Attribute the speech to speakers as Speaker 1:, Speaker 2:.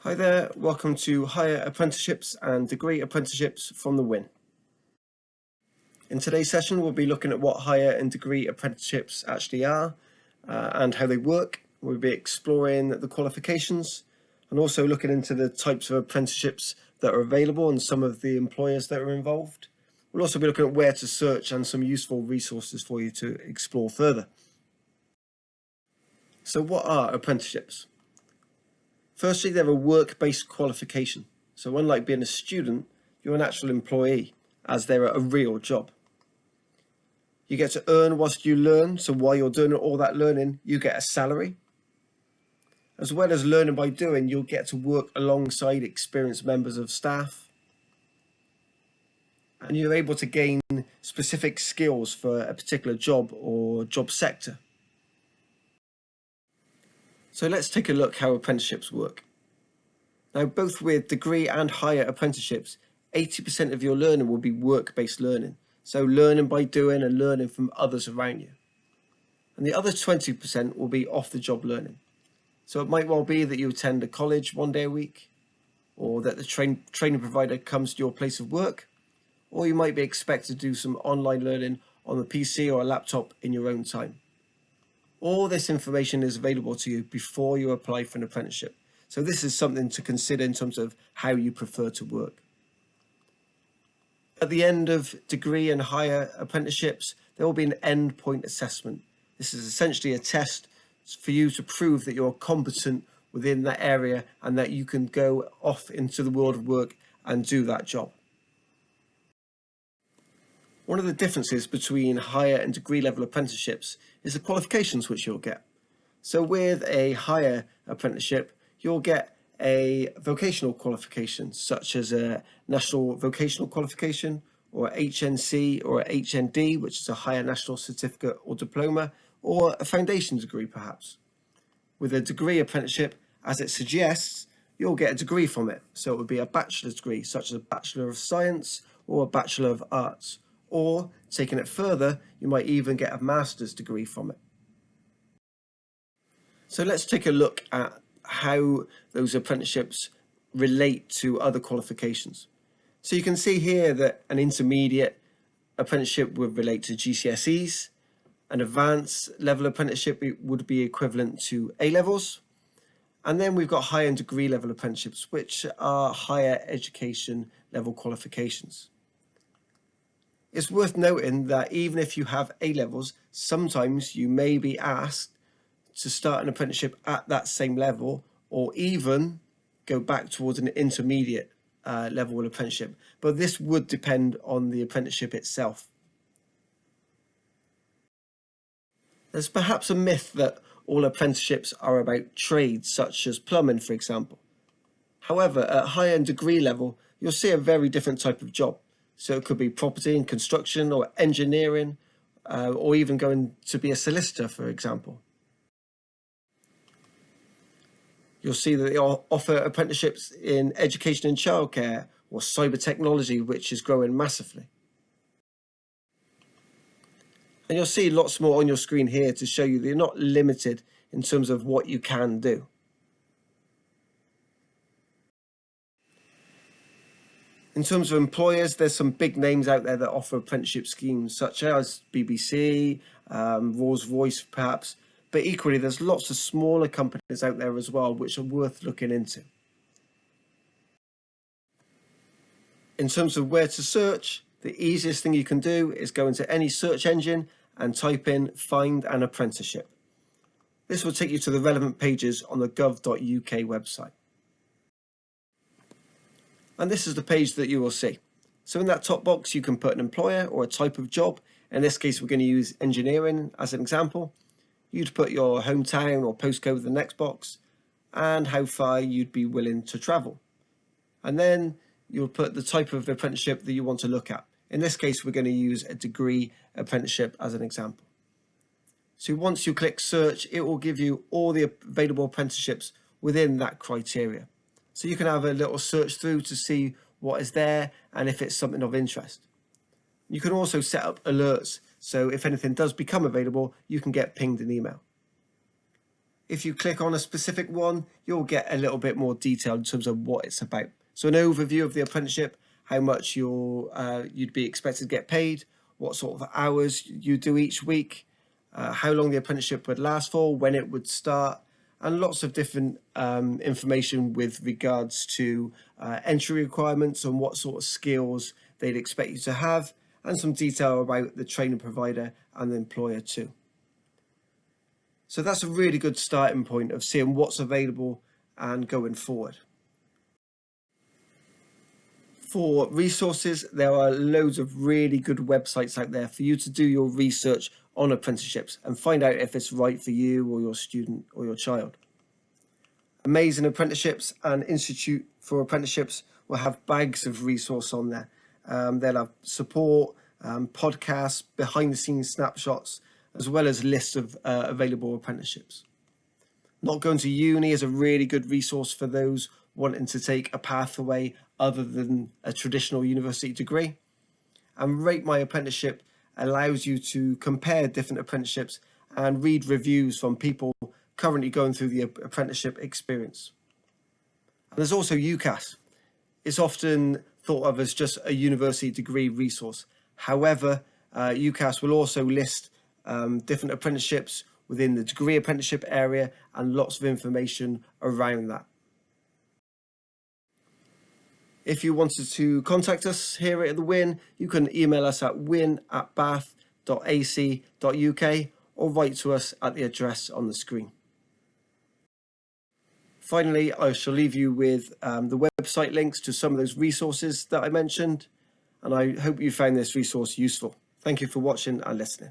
Speaker 1: Hi there, welcome to Higher Apprenticeships and Degree Apprenticeships from the Win. In today's session we'll be looking at what higher and degree apprenticeships actually are and how they work. We'll be exploring the qualifications and also looking into the types of apprenticeships that are available and some of the employers that are involved. We'll also be looking at where to search and some useful resources for you to explore further. So what are apprenticeships? Firstly, they're a work-based qualification. So unlike being a student, you're an actual employee, as they're a real job. You get to earn whilst you learn, so while you're doing all that learning, you get a salary. As well as learning by doing, you'll get to work alongside experienced members of staff. And you're able to gain specific skills for a particular job or job sector. So let's take a look how apprenticeships work. Now, both with degree and higher apprenticeships, 80% of your learning will be work-based learning. So learning by doing and learning from others around you. And the other 20% will be off-the-job learning. So it might well be that you attend a college one day a week, or that the training provider comes to your place of work, or you might be expected to do some online learning on a PC or a laptop in your own time. All this information is available to you before you apply for an apprenticeship. So this is something to consider in terms of how you prefer to work. At the end of degree and higher apprenticeships, there will be an endpoint assessment. This is essentially a test for you to prove that you're competent within that area and that you can go off into the world of work and do that job. One of the differences between higher and degree level apprenticeships is the qualifications which you'll get. So with a higher apprenticeship, you'll get a vocational qualification, such as a National Vocational Qualification, or HNC or HND, which is a Higher National Certificate or Diploma, or a foundation degree perhaps. With a degree apprenticeship, as it suggests, you'll get a degree from it. So it would be a bachelor's degree, such as a Bachelor of Science or a Bachelor of Arts. Or, taking it further, you might even get a master's degree from it. So let's take a look at how those apprenticeships relate to other qualifications. So you can see here that an intermediate apprenticeship would relate to GCSEs, an advanced level apprenticeship would be equivalent to A-levels, and then we've got higher and degree level apprenticeships, which are higher education level qualifications. It's worth noting that even if you have A-levels, sometimes you may be asked to start an apprenticeship at that same level, or even go back towards an intermediate level of apprenticeship. But this would depend on the apprenticeship itself. There's perhaps a myth that all apprenticeships are about trades, such as plumbing, for example. However, at higher and degree level, you'll see a very different type of job. So it could be property and construction or engineering, or even going to be a solicitor, for example. You'll see that they offer apprenticeships in education and childcare or cyber technology, which is growing massively. And you'll see lots more on your screen here to show you that you're not limited in terms of what you can do. In terms of employers, there's some big names out there that offer apprenticeship schemes, such as BBC, Rolls-Royce perhaps, but equally there's lots of smaller companies out there as well which are worth looking into. In terms of where to search, the easiest thing you can do is go into any search engine and type in "find an apprenticeship." This will take you to the relevant pages on the gov.uk website. And this is the page that you will see. So in that top box, you can put an employer or a type of job. In this case, we're going to use engineering as an example. You'd put your hometown or postcode in the next box and how far you'd be willing to travel. And then you'll put the type of apprenticeship that you want to look at. In this case, we're going to use a degree apprenticeship as an example. So once you click search, it will give you all the available apprenticeships within that criteria. So you can have a little search through to see what is there and if it's something of interest. You can also set up alerts, so if anything does become available, you can get pinged an email. If you click on a specific one, you'll get a little bit more detail in terms of what it's about. So an overview of the apprenticeship, how much you'd be expected to get paid, what sort of hours you do each week, how long the apprenticeship would last for, when it would start, and lots of different information with regards to entry requirements and what sort of skills they'd expect you to have, and some detail about the training provider and the employer too. So that's a really good starting point of seeing what's available and going forward. For resources, there are loads of really good websites out there for you to do your research on apprenticeships and find out if it's right for you or your student or your child. Amazing Apprenticeships and Institute for Apprenticeships will have bags of resource on there. They'll have support, podcasts, behind the scenes snapshots, as well as lists of available apprenticeships. Not Going to Uni is a really good resource for those wanting to take a pathway other than a traditional university degree. And Rate My Apprenticeship allows you to compare different apprenticeships and read reviews from people currently going through the apprenticeship experience. And there's also UCAS. It's often thought of as just a university degree resource. However, UCAS will also list different apprenticeships within the degree apprenticeship area and lots of information around that. If you wanted to contact us here at the Win, you can email us at win@bath.ac.uk or write to us at the address on the screen. Finally, I shall leave you with the website links to some of those resources that I mentioned, and I hope you found this resource useful. Thank you for watching and listening.